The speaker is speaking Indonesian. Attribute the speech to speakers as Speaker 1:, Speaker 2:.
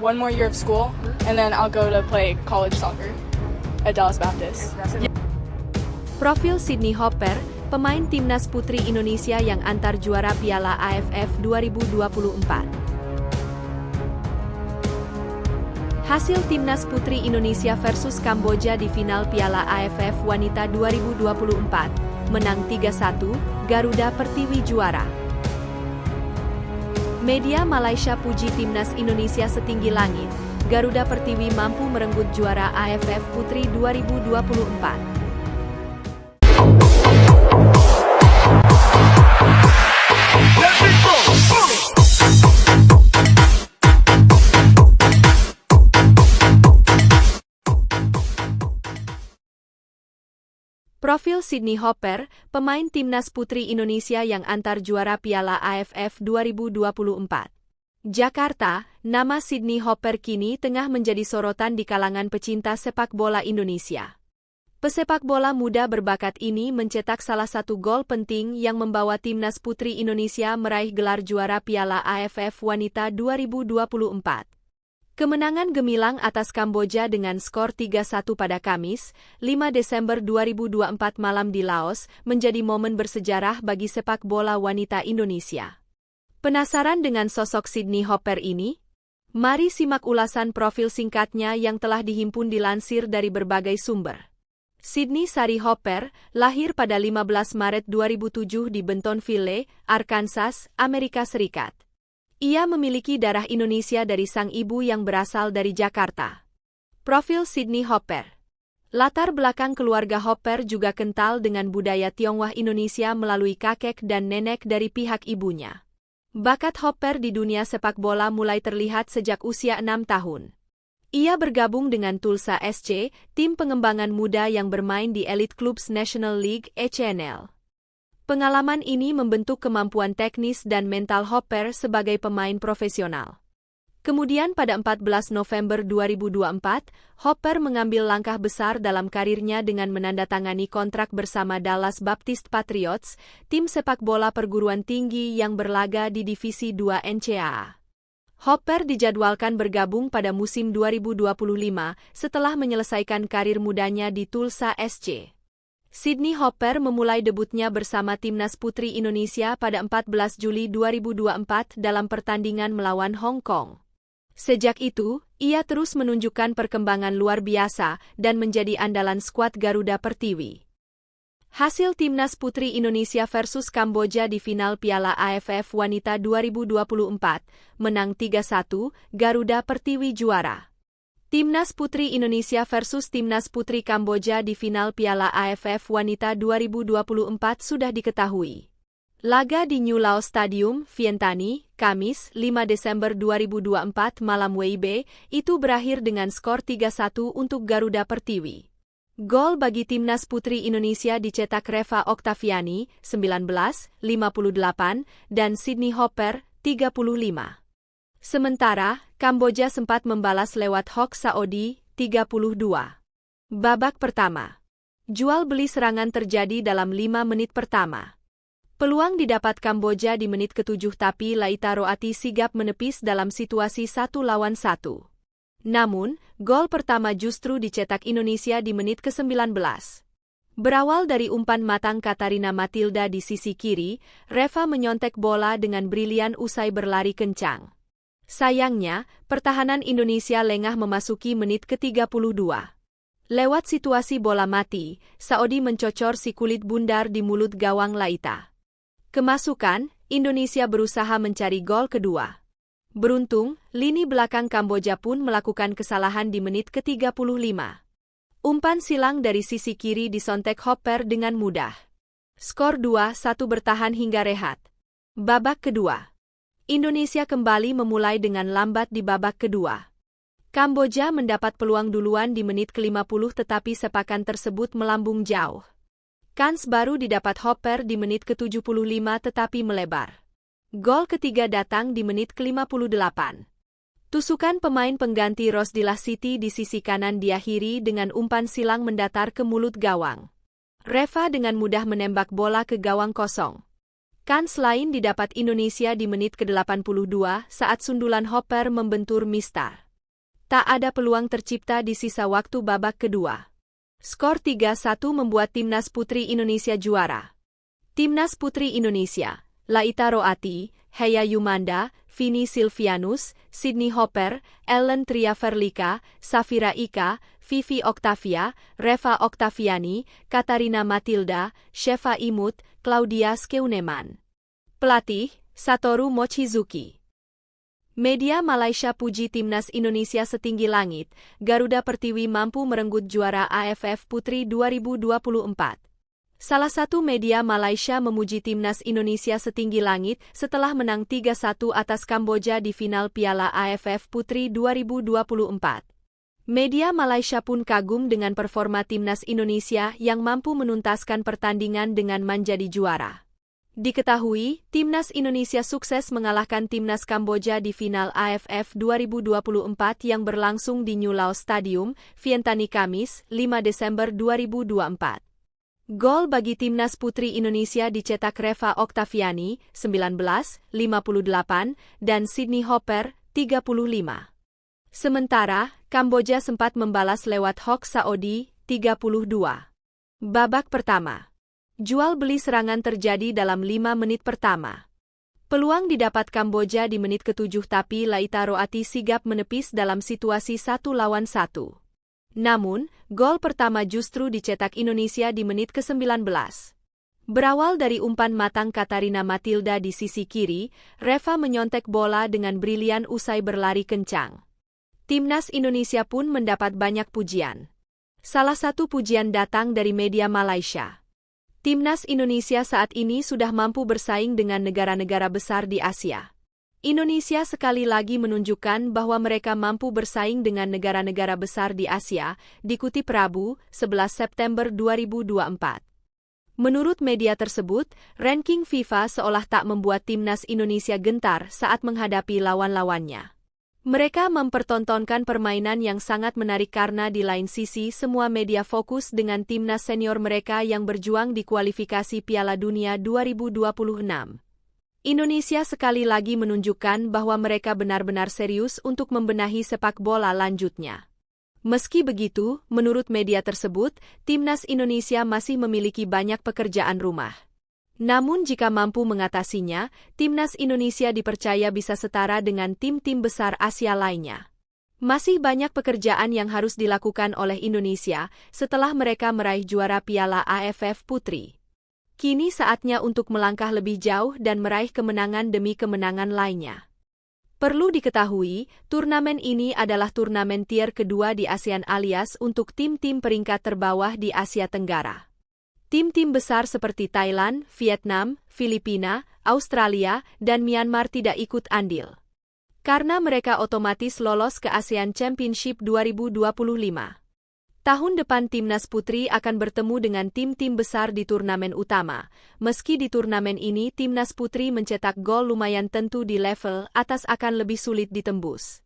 Speaker 1: one more year of school, and then I'll go to play college soccer at Dallas Baptist.
Speaker 2: Profil Sydney Hopper, pemain timnas putri Indonesia yang antar juara Piala AFF 2024. Hasil timnas putri Indonesia versus Kamboja di final Piala AFF Wanita 2024, menang 3-1, Garuda Pertiwi juara. Media Malaysia puji timnas Indonesia setinggi langit, Garuda Pertiwi mampu merenggut juara AFF Putri 2024. Profil Sydney Hopper, pemain timnas putri Indonesia yang antar juara Piala AFF 2024. Jakarta, nama Sydney Hopper kini tengah menjadi sorotan di kalangan pecinta sepak bola Indonesia. Pesepak bola muda berbakat ini mencetak salah satu gol penting yang membawa timnas putri Indonesia meraih gelar juara Piala AFF Wanita 2024. Kemenangan gemilang atas Kamboja dengan skor 3-1 pada Kamis, 5 Desember 2024 malam di Laos, menjadi momen bersejarah bagi sepak bola wanita Indonesia. Penasaran dengan sosok Sydney Hopper ini? Mari simak ulasan profil singkatnya yang telah dihimpun dilansir dari berbagai sumber. Sydney Sari Hopper, lahir pada 15 Maret 2007 di Bentonville, Arkansas, Amerika Serikat. Ia memiliki darah Indonesia dari sang ibu yang berasal dari Jakarta. Profil Sydney Hopper. Latar belakang keluarga Hopper juga kental dengan budaya Tionghoa Indonesia melalui kakek dan nenek dari pihak ibunya. Bakat Hopper di dunia sepak bola mulai terlihat sejak usia 6 tahun. Ia bergabung dengan Tulsa SC, tim pengembangan muda yang bermain di Elite Clubs National League (ECNL). Pengalaman ini membentuk kemampuan teknis dan mental Hopper sebagai pemain profesional. Kemudian pada 14 November 2024, Hopper mengambil langkah besar dalam karirnya dengan menandatangani kontrak bersama Dallas Baptist Patriots, tim sepak bola perguruan tinggi yang berlaga di Divisi 2 NCAA. Hopper dijadwalkan bergabung pada musim 2025 setelah menyelesaikan karir mudanya di Tulsa SC. Sydney Hopper memulai debutnya bersama timnas putri Indonesia pada 14 Juli 2024 dalam pertandingan melawan Hong Kong. Sejak itu, ia terus menunjukkan perkembangan luar biasa dan menjadi andalan skuad Garuda Pertiwi. Hasil timnas putri Indonesia versus Kamboja di final Piala AFF Wanita 2024, menang 3-1, Garuda Pertiwi juara. Timnas putri Indonesia versus timnas putri Kamboja di final Piala AFF Wanita 2024 sudah diketahui. Laga di New Lao Stadium, Vientiane, Kamis, 5 Desember 2024 malam WIB, itu berakhir dengan skor 3-1 untuk Garuda Pertiwi. Gol bagi timnas putri Indonesia dicetak Reva Oktaviani, 19, 58, dan Sydney Hopper, 35. Sementara, Kamboja sempat membalas lewat Hok Saodi, 32. Babak pertama. Jual beli serangan terjadi dalam 5 menit pertama. Peluang didapat Kamboja di menit ke-7 tapi Laita Roati sigap menepis dalam situasi 1 lawan 1. Namun, gol pertama justru dicetak Indonesia di menit ke-19. Berawal dari umpan matang Katarina Matilda di sisi kiri, Reva menyontek bola dengan brilian usai berlari kencang. Sayangnya, pertahanan Indonesia lengah memasuki menit ke-32. Lewat situasi bola mati, Saodi mencocor si kulit bundar di mulut gawang Laita. Kemasukan, Indonesia berusaha mencari gol kedua. Beruntung, lini belakang Kamboja pun melakukan kesalahan di menit ke-35. Umpan silang dari sisi kiri disontek Hopper dengan mudah. Skor 2-1 bertahan hingga rehat. Babak kedua. Indonesia kembali memulai dengan lambat di babak kedua. Kamboja mendapat peluang duluan di menit ke-50 tetapi sepakan tersebut melambung jauh. Kans baru didapat Hopper di menit ke-75 tetapi melebar. Gol ketiga datang di menit ke-58. Tusukan pemain pengganti Rosdilah Siti di sisi kanan diakhiri dengan umpan silang mendatar ke mulut gawang. Reva dengan mudah menembak bola ke gawang kosong. Kans lain didapat Indonesia di menit ke-82 saat sundulan Hopper membentur Mistar. Tak ada peluang tercipta di sisa waktu babak kedua. Skor 3-1 membuat Timnas Putri Indonesia juara. Timnas Putri Indonesia, Laita Roati, Heya Yumanda, Vini Silvianus, Sydney Hopper, Ellen Triaverlika, Safira Ika, Vivi Octavia, Reva Octaviani, Katarina Matilda, Sheva Imut, Claudia Skeuneman. Pelatih, Satoru Mochizuki. Media Malaysia puji Timnas Indonesia setinggi langit, Garuda Pertiwi mampu merenggut juara AFF Putri 2024. Salah satu media Malaysia memuji Timnas Indonesia setinggi langit setelah menang 3-1 atas Kamboja di final Piala AFF Putri 2024. Media Malaysia pun kagum dengan performa Timnas Indonesia yang mampu menuntaskan pertandingan dengan menjadi juara. Diketahui, Timnas Indonesia sukses mengalahkan Timnas Kamboja di final AFF 2024 yang berlangsung di New Lao Stadium, Vientiane Kamis, 5 Desember 2024. Gol bagi Timnas Putri Indonesia dicetak Reva Octaviani, 19, 58, dan Sydney Hopper, 35. Sementara, Kamboja sempat membalas lewat Hok Saodi, 32. Babak pertama. Jual beli serangan terjadi dalam 5 menit pertama. Peluang didapat Kamboja di menit ke-7 tapi Laita Roati sigap menepis dalam situasi 1 lawan 1. Namun, gol pertama justru dicetak Indonesia di menit ke-19. Berawal dari umpan matang Katarina Matilda di sisi kiri, Reva menyontek bola dengan brilian usai berlari kencang. Timnas Indonesia pun mendapat banyak pujian. Salah satu pujian datang dari media Malaysia. Timnas Indonesia saat ini sudah mampu bersaing dengan negara-negara besar di Asia. Indonesia sekali lagi menunjukkan bahwa mereka mampu bersaing dengan negara-negara besar di Asia, dikutip Rabu, 11 September 2024. Menurut media tersebut, ranking FIFA seolah tak membuat Timnas Indonesia gentar saat menghadapi lawan-lawannya. Mereka mempertontonkan permainan yang sangat menarik karena di lain sisi semua media fokus dengan timnas senior mereka yang berjuang di kualifikasi Piala Dunia 2026. Indonesia sekali lagi menunjukkan bahwa mereka benar-benar serius untuk membenahi sepak bola lanjutnya. Meski begitu, menurut media tersebut, Timnas Indonesia masih memiliki banyak pekerjaan rumah. Namun jika mampu mengatasinya, Timnas Indonesia dipercaya bisa setara dengan tim-tim besar Asia lainnya. Masih banyak pekerjaan yang harus dilakukan oleh Indonesia setelah mereka meraih juara Piala AFF Putri. Kini saatnya untuk melangkah lebih jauh dan meraih kemenangan demi kemenangan lainnya. Perlu diketahui, turnamen ini adalah turnamen tier kedua di ASEAN alias untuk tim-tim peringkat terbawah di Asia Tenggara. Tim-tim besar seperti Thailand, Vietnam, Filipina, Australia, dan Myanmar tidak ikut andil. Karena mereka otomatis lolos ke ASEAN Championship 2025. Tahun depan Timnas Putri akan bertemu dengan tim-tim besar di turnamen utama. Meski di turnamen ini Timnas Putri mencetak gol lumayan tentu di level atas akan lebih sulit ditembus.